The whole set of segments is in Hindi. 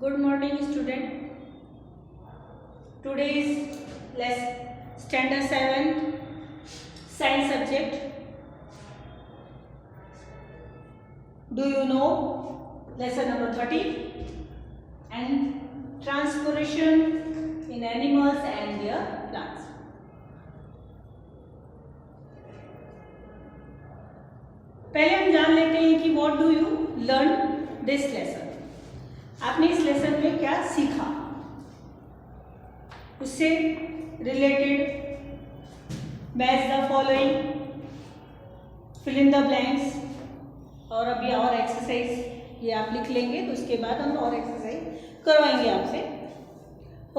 Good morning, student. Today's standard 7 science subject. Do you know lesson number 30 and transpiration in animals and their plants. पहले हम जान लेते हैं कि what do you learn this lesson. आपने इस लेसन में क्या सीखा, उससे related match the following, fill in the blanks और अभी और एक्सरसाइज ये आप लिख लेंगे तो उसके बाद हम और एक्सरसाइज करवाएंगे आपसे.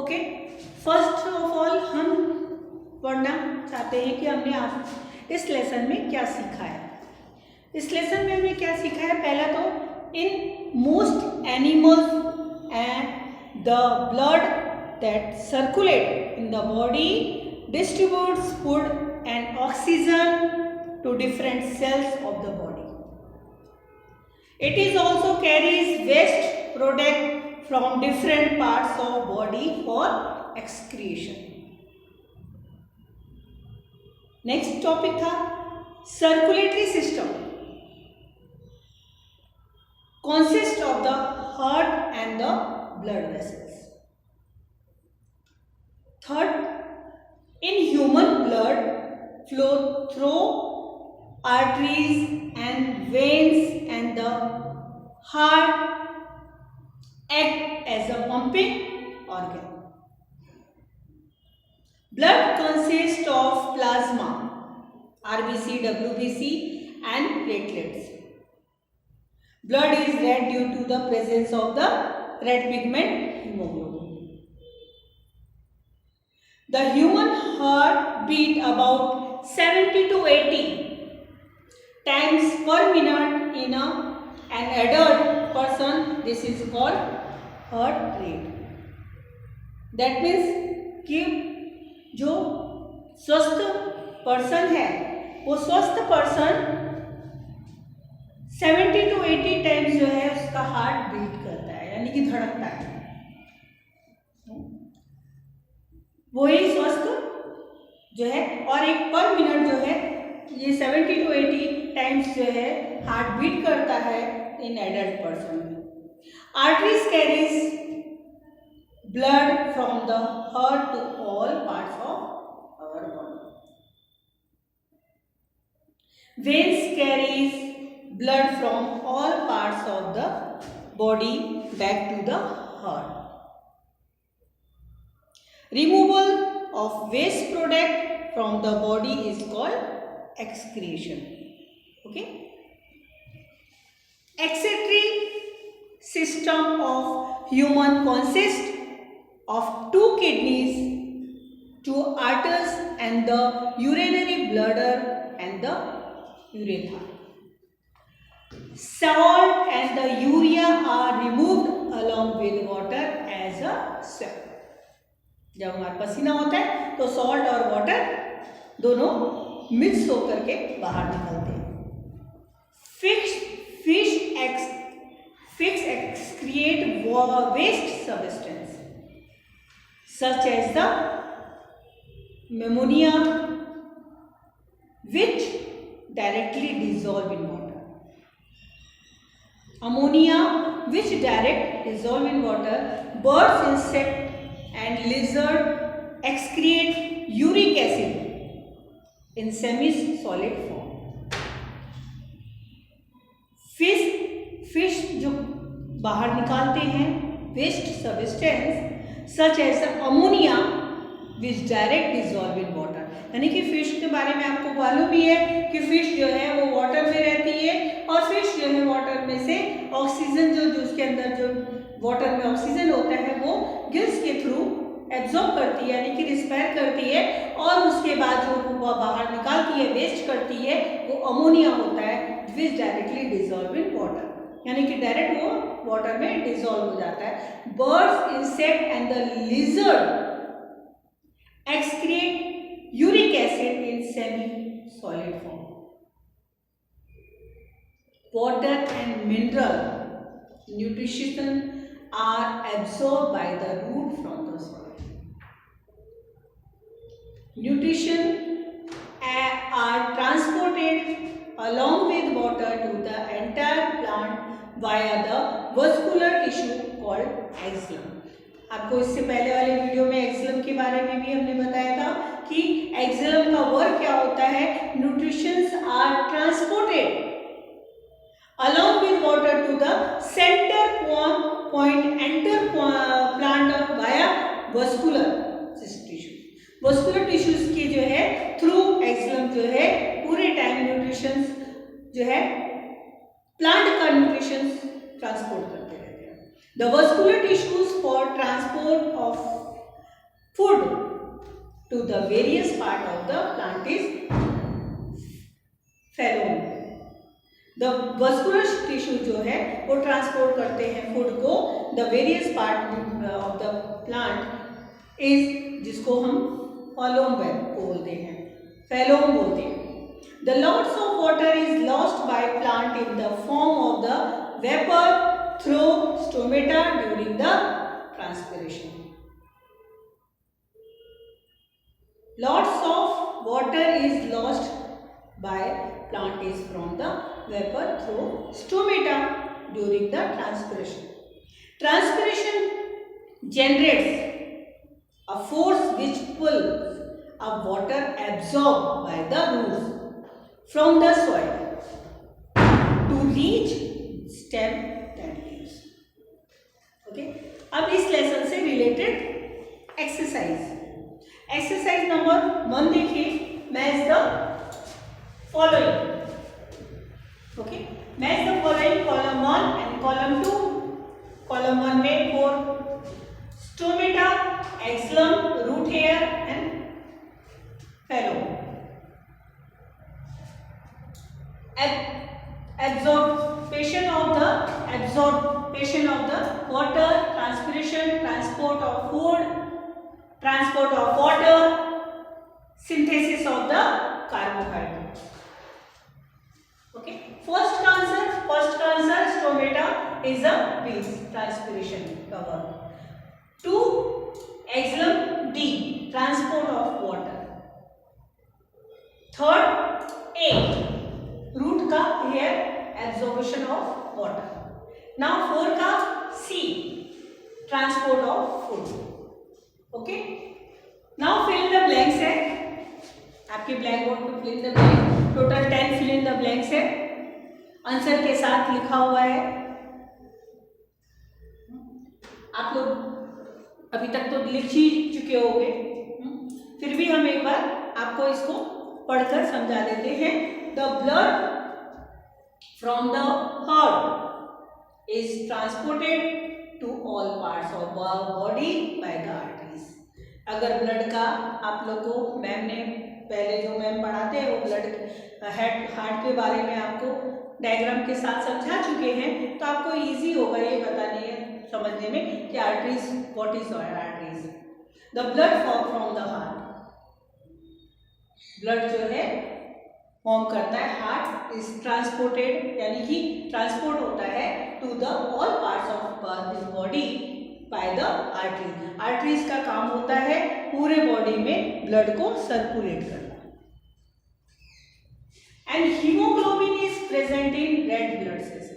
ओके, फर्स्ट ऑफ ऑल हम पढ़ना चाहते हैं कि हमने आप इस लेसन में क्या सीखा है. इस लेसन में हमने क्या सीखा है. पहला तो in most animals and the blood that circulate in the body distributes food and oxygen to different cells of the body. It is also carries waste product from different parts of body for excretion. Next topic था circulatory system. Consist of the heart and the blood vessels. Third, in human blood flow through arteries and veins, and the heart act as a pumping organ. Blood consists of plasma, RBC, WBC and platelets. Blood is red due to the presence of the red pigment hemoglobin. The human heart beat about 70 to 80 times per minute in an adult person. This is called heart rate. That means कि जो स्वस्थ पर्सन है वो स्वस्थ पर्सन 70 to 80 टाइम्स जो है उसका हार्ट बीट करता है, यानी कि धड़कता है. वही स्वस्थ जो है और एक पर मिनट जो है ये 70 to 80 टाइम्स जो है हार्ट बीट करता है इन एडल्ट पर्सन में. Arteries carries blood from the heart to all parts of our body. Veins carries blood from all parts of the body back to the heart. Removal of waste product from the body is called excretion. Okay. Excretory system of human consists of two kidneys, two arteries and the urinary bladder and the urethra. Salt and the urea are removed along with water as a swab. जब हमारा पसीना होता है तो सॉल्ट और वाटर दोनों मिक्स होकर के बाहर निकलते हैं. Fish excrete waste substance such as the ammonia which directly dissolve in water. Ammonia which direct dissolve in water. Birds, insect and lizard excrete uric acid in semi-solid form. Fish जो बाहर निकालते हैं waste substance such as ammonia which direct dissolve in water. यानी कि फिश के बारे में आपको मालूम ही है कि फिश जो है वो वाटर में रहती है और फिश जो है वाटर में से ऑक्सीजन जो उसके अंदर जो वाटर में ऑक्सीजन होता है वो गिल्स के थ्रू एब्जॉर्ब करती है, यानी कि रिस्पायर करती है और उसके बाद जो वो बाहर निकालती है, वेस्ट करती है, वो अमोनिया होता है विच डायरेक्टली डिजॉल्व इन वाटर, यानी कि डायरेक्ट वो वाटर में डिजॉल्व हो जाता है. Birds, insect and the lizard excrete uric acid in semi-solid form. Water and mineral nutrition are absorbed by the root from the soil. Nutrition are transported along with water to the entire plant via the vascular tissue called xylem. आपको इससे पहले वाले वीडियो में एक्सलम के बारे में भी हमने बताया था कि एक्सलम का वर्क क्या होता है. Nutritions are transported along with water to the center point enter plant via vascular tissue. vascular tissues की जो है थ्रू एक्सलम जो है पूरे टाइम न्यूट्रिशंस जो है प्लांट का न्यूट्रिशंस ट्रांसपोर्ट करते रहते हैं. The vascular tissues for transport of food to the various part of the plant is phloem. The vascular tissue जो है वो ट्रांसपोर्ट करते हैं फूड को the various part of the plant is जिसको हम phloem बोलते हैं, phloem बोलते हैं. The lots of water is lost by plant in the form of the vapor through stomata during the transpiration. Lots of water is lost by plant is from the vapor through stomata during the transpiration. Transpiration generates a force which pulls a water absorbed by the roots from the soil to reach stem and leaves. Okay. अब इस लेसन से रिलेटेड एक्सरसाइज नंबर 1 देखिए. Match the following. Okay, match the following column 1 and column 2. Column 1 में four stomata, xylem, root hair and phellem. Absorption of the water, transpiration, transport of food, transport of water, synthesis of the carbohydrate. Okay, first answer stomata is a means transpiration cover. 2 exhalum, D transport of water. Third, A root का hair absorption of water. Now 4 का C transport of food. Okay, now fill in the blanks है आपके ब्लैक बोर्ड पे. Fill in the blank, total 10 fill in the blanks है. आंसर के साथ लिखा हुआ है. आप लोग अभी तक तो लिख ही चुके होंगे, फिर भी हम एक बार आपको इसको पढ़कर समझा देते हैं. The blood from the heart is transported to all parts of our body by the arteries. अगर ब्लड का आप लोग को मैम ने पहले जो मैम पढ़ाते हैं वो ब्लड हार्ट के बारे में आपको डायग्राम के साथ समझा चुके हैं, तो आपको इजी होगा ये बताने समझने में कि arteries what is arteries. The blood from the heart, blood जो है फॉर्म करता है हार्ट इज ट्रांसपोर्टेड यानी कि ट्रांसपोर्ट होता है to the all parts of body by the artery. Arteries का काम होता है पूरे बॉडी में ब्लड को सर्कुलेट करना. And haemoglobin is present in red blood cells.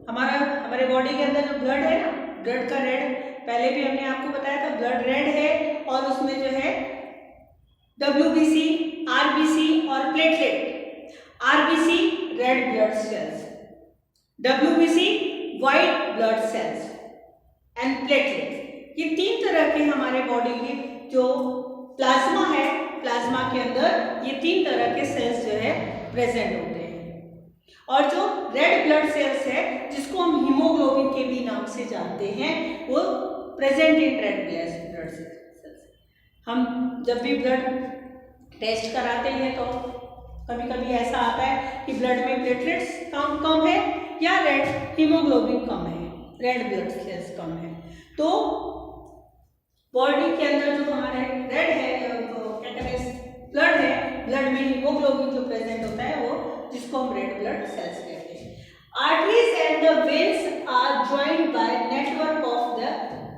हमारे बॉडी के अंदर जो ब्लड है ना, ब्लड का रेड, पहले भी हमने आपको बताया था ब्लड रेड है और उसमें जो है WBC, RBC और platelet. RBC red blood cells, WBC white blood cells and platelet. ये 3 तरह के हमारे बॉडी के जो प्लाज्मा है, प्लाज्मा के अंदर ये 3 तरह के सेल्स जो है प्रेजेंट होते हैं. और जो रेड ब्लड सेल्स है जिसको हम हीमोग्लोबिन के भी नाम से जानते हैं वो present in red blood cells. हम जब भी ब्लड टेस्ट कराते हैं तो कभी कभी ऐसा आता है कि ब्लड में प्लेटलेट्स काउंट कम है या रेड हीमोग्लोबिन कम है, रेड ब्लड सेल्स कम है. तो बॉडी के अंदर जो हमारे रेड है, ब्लड है, ब्लड में हीमोग्लोबिन जो प्रेजेंट होता है वो जिसको हम रेड ब्लड सेल्स कहते हैं. Arteries and the veins are joined by network of the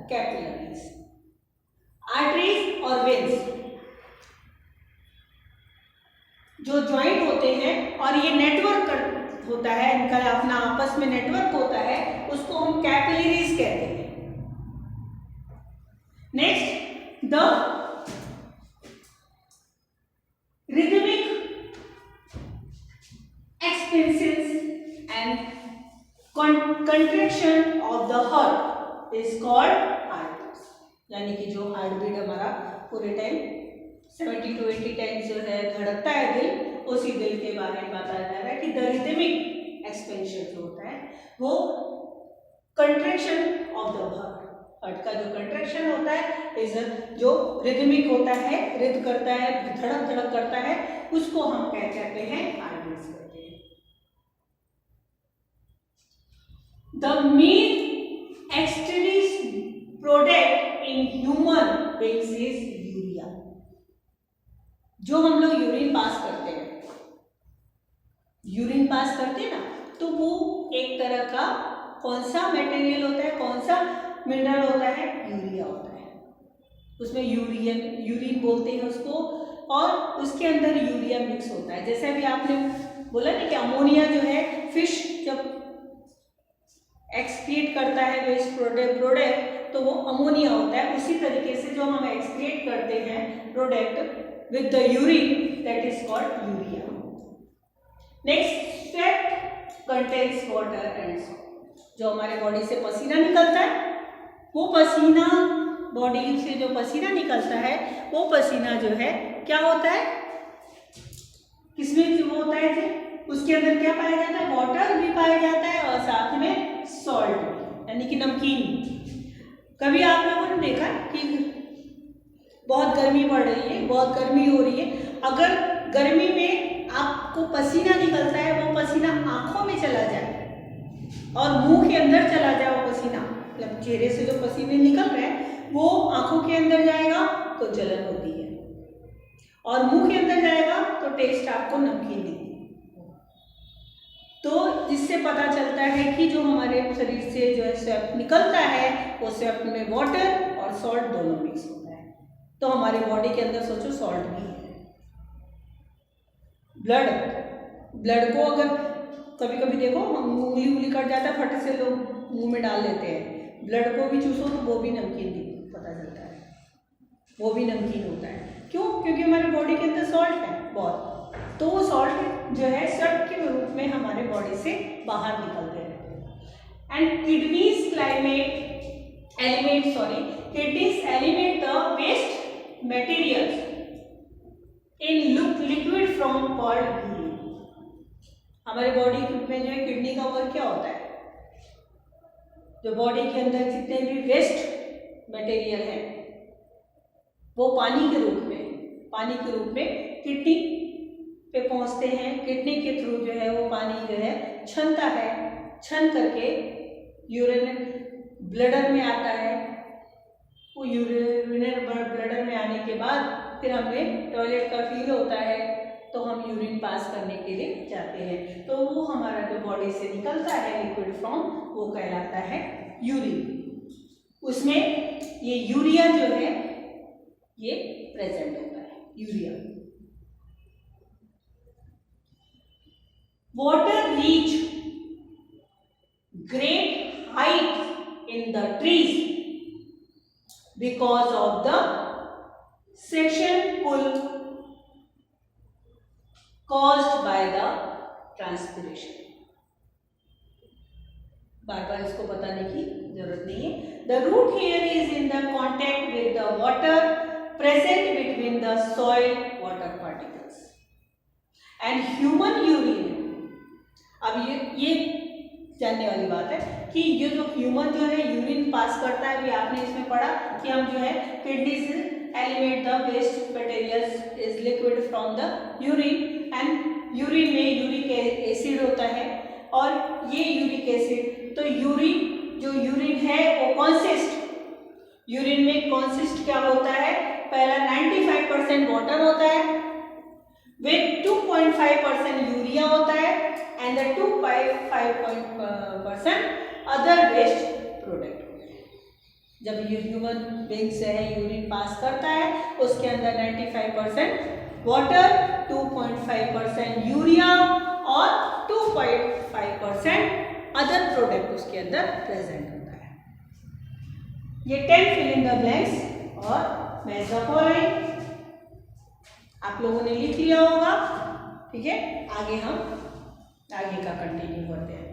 capillaries. Arteries और veins जो ज्वाइंट होते हैं और ये नेटवर्क होता है, इनका अपना आपस में नेटवर्क होता है, उसको हम कैपिलरीज कहते हैं. Next, the rhythmic expansion and contraction of the heart is called heart. यानी कि जो हार्ट बीट हमारा पूरे टाइम 70 to 80 टाइम्स जो है धड़कता है दिल, उसी दिल के बारे में बताया जा रहा है कि द रिदमिक एक्सपेंशन जो होता है वो कंट्रैक्शन ऑफ द हार्ट का जो कंट्रैक्शन होता है इज जो रिदमिक होता है, रिद करता है, धड़क धड़क करता है, उसको हम क्या कहते हैं, हार्ट बीट कहते हैं. The main excretion product in human beings is urea. जो हम लोग यूरिन पास करते हैं, यूरिन पास करते हैं ना, तो वो एक तरह का कौन सा मटेरियल होता है, कौन सा मिनरल होता है, यूरिया होता है. उसमें यूरिन बोलते हैं उसको, और उसके अंदर यूरिया मिक्स होता है. जैसे अभी आपने बोला ना कि अमोनिया जो है फिश जब एक्सक्रीट करता है वेस्ट प्रोडक्ट तो वो अमोनिया होता है. उसी तरीके से जो हम एक्सक्रीट करते हैं product with the urine, that is called urea. Next, sweat contains water and salt. जो हमारे बॉडी से पसीना निकलता है, वो पसीना बॉडी से जो पसीना निकलता है वो पसीना जो है क्या होता है, किसमें वो होता है जी? उसके अंदर क्या पाया जाता है, वाटर भी पाया जाता है और साथ में सॉल्ट भी, यानी कि नमकीन. कभी आप लोगों ने देखा कि बहुत गर्मी पड़ रही है, बहुत गर्मी हो रही है, अगर गर्मी में आपको पसीना निकलता है, वो पसीना आंखों में चला जाए और मुंह के अंदर चला जाए, वो पसीना मतलब चेहरे से जो पसीने निकल रहे हैं वो आंखों के अंदर जाएगा तो जलन होती है, और मुंह के अंदर जाएगा तो टेस्ट आपको नमकीन देगी. तो जिससे पता चलता है कि जो हमारे शरीर से जो है स्वेट निकलता है वो स्वेट में वाटर और सॉल्ट दोनों मिक्स होता है. तो हमारे बॉडी के अंदर सोचो सॉल्ट भी है. ब्लड को अगर कभी कभी देखो उंगली कट जाता है, फट से लोग मुंह में डाल लेते हैं, ब्लड को भी चूसो तो वो भी नमकीन पता चलता है, वो भी नमकीन होता है. क्यों? क्योंकि हमारे बॉडी के अंदर सॉल्ट है बहुत, तो वो सॉल्ट जो है स्वेट के रूप में हमारे बॉडी से बाहर निकलते रहते हैं. And kidneys eliminate the waste materials in liquid form called urine. हमारे बॉडी में जो है किडनी का वर्क क्या होता है, जो बॉडी के अंदर जितने भी वेस्ट मटेरियल है वो पानी के रूप में किडनी पे पहुंचते हैं. किडनी के थ्रू जो है वो पानी जो है छनता है, छन करके यूरिन ब्लडर में आता है. वो यूरिनरी ब्लडर में आने के बाद फिर हमें टॉयलेट का फील होता है तो हम यूरिन पास करने के लिए जाते हैं. तो वो हमारा जो बॉडी से निकलता है लिक्विड फॉर्म वो कहलाता है यूरिन. उसमें ये यूरिया जो है ये प्रेजेंट होता है. Urea. Water reach great height in the trees because of the suction pull caused by the transpiration. बार बार इसको बताने की जरूरत नहीं है. The root hair is in the contact with the water present between the soil water particles and human urine. अब ये जानने वाली बात है कि ये जो ह्यूमन जो है यूरिन पास करता है, अभी आपने इसमें पढ़ा कि हम जो है किडनी से eliminate the waste materials is liquid from the urine, and urine में यूरिक एसिड होता है, और ये यूरिक एसिड तो यूरिन है वो यूरिन में कॉन्सिस्ट क्या होता है, पहला 95% वाटर होता है विथ 2.5% यूरिया होता है and the 2.5% other waste product। जब ये ह्यूमन बीइंग से है यूरिन पास करता है उसके अंदर 95% वाटर, 2.5% यूरिया और 2.5% अदर प्रोडक्ट उसके अंदर प्रेजेंट होता है। ये 10 फिल इन द ब्लैंक्स और मैच द फॉलोइंग आप लोगों ने लिख लिया होगा। ठीक है, आगे हम आगे का कंटिन्यू करते हैं।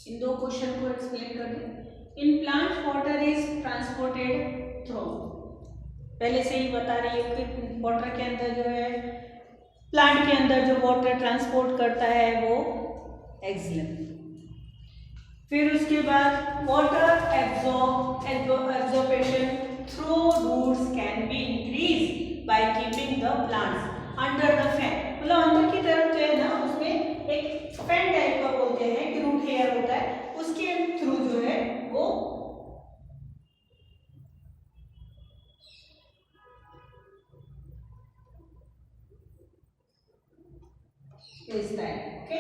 इन दो क्वेश्चन को एक्सप्लेन कर दें। In plant water is transported through, पहले से ही बता रही है कि वाटर के अंदर जो है, प्लांट के अंदर जो वाटर ट्रांसपोर्ट करता है वो एक्सिलम। फिर उसके बाद water absorption through roots can be increase by keeping the plants under the fan. मतलब अंदर की तरफ जो है ना, उसमें एक फैन टाइप का बोलते हैं कि रूट हेयर होता है, उसके थ्रू जो है वो भेजता है। Okay,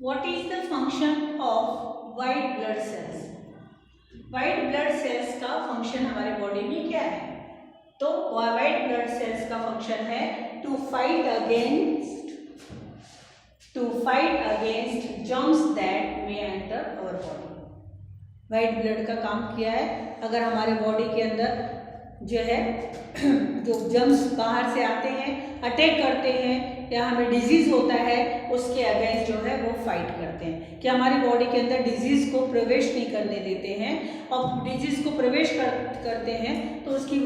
What is the function of white blood cells? White blood cells का function हमारे body में क्या है? तो white blood cells का function है to fight against germs that may enter our body. white blood का काम किया है, अगर हमारे body के अंदर जो है जो जर्म्स बाहर से आते हैं, अटैक करते हैं या हमें डिजीज होता है, उसके अगेंस्ट जो है वो फाइट करते हैं कि हमारी बॉडी के अंदर डिजीज को प्रवेश नहीं करने देते हैं। और डिजीज को प्रवेश करते हैं तो उसकी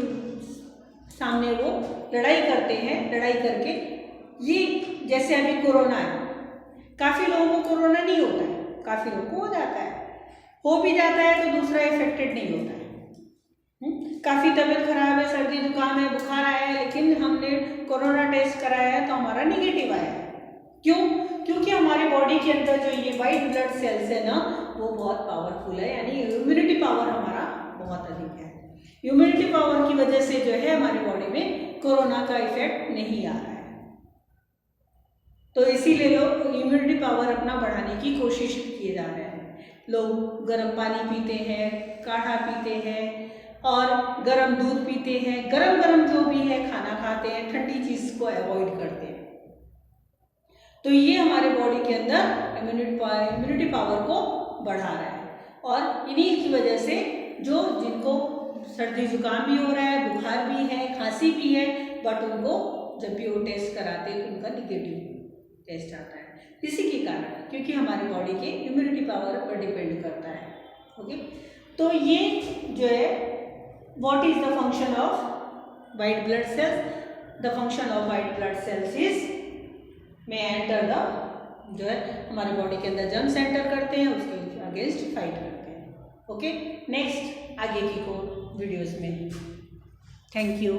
सामने वो लड़ाई करते हैं। लड़ाई करके ये जैसे अभी कोरोना है, काफ़ी लोगों को कोरोना नहीं होता है, काफ़ी लोगों को हो जाता है, हो भी जाता है तो दूसरा इफेक्टेड नहीं होता है। काफ़ी तबीयत खराब है, सर्दी जुकाम है, बुखार आया है, लेकिन हमने कोरोना टेस्ट कराया है तो हमारा निगेटिव आया है। क्यों? क्योंकि हमारे बॉडी के अंदर जो ये वाइट ब्लड सेल्स है ना, वो बहुत पावरफुल है, यानी इम्यूनिटी पावर हमारा बहुत अधिक है। इम्यूनिटी पावर की वजह से जो है हमारी बॉडी में कोरोना का इफेक्ट नहीं आ रहा है। तो इसीलिए लोग इम्यूनिटी पावर अपना बढ़ाने की कोशिश किए जा रहे हैं। लोग गर्म पानी पीते हैं, काढ़ा पीते हैं और गर्म दूध पीते हैं, गरम जो भी है खाना खाते हैं, ठंडी चीज़ को अवॉइड करते हैं। तो ये हमारे बॉडी के अंदर इम्यूनिटी पावर को बढ़ा रहा है। और इन्हीं की वजह से जिनको सर्दी जुकाम भी हो रहा है, बुखार भी है, खांसी भी है, बट उनको जब भी वो टेस्ट कराते हैं तो उनका निगेटिव टेस्ट आता है। इसी के कारण, क्योंकि हमारी बॉडी के इम्यूनिटी पावर पर डिपेंड करता है। ओके, तो ये जो है what is the function of white blood cells? The function of white blood cells is में एंटर द, जो है हमारे बॉडी के अंदर जर्म्स एंटर करते हैं, उसके अगेंस्ट फाइट करते हैं। ओके, नेक्स्ट आगे की को वीडियोस में। Thank you.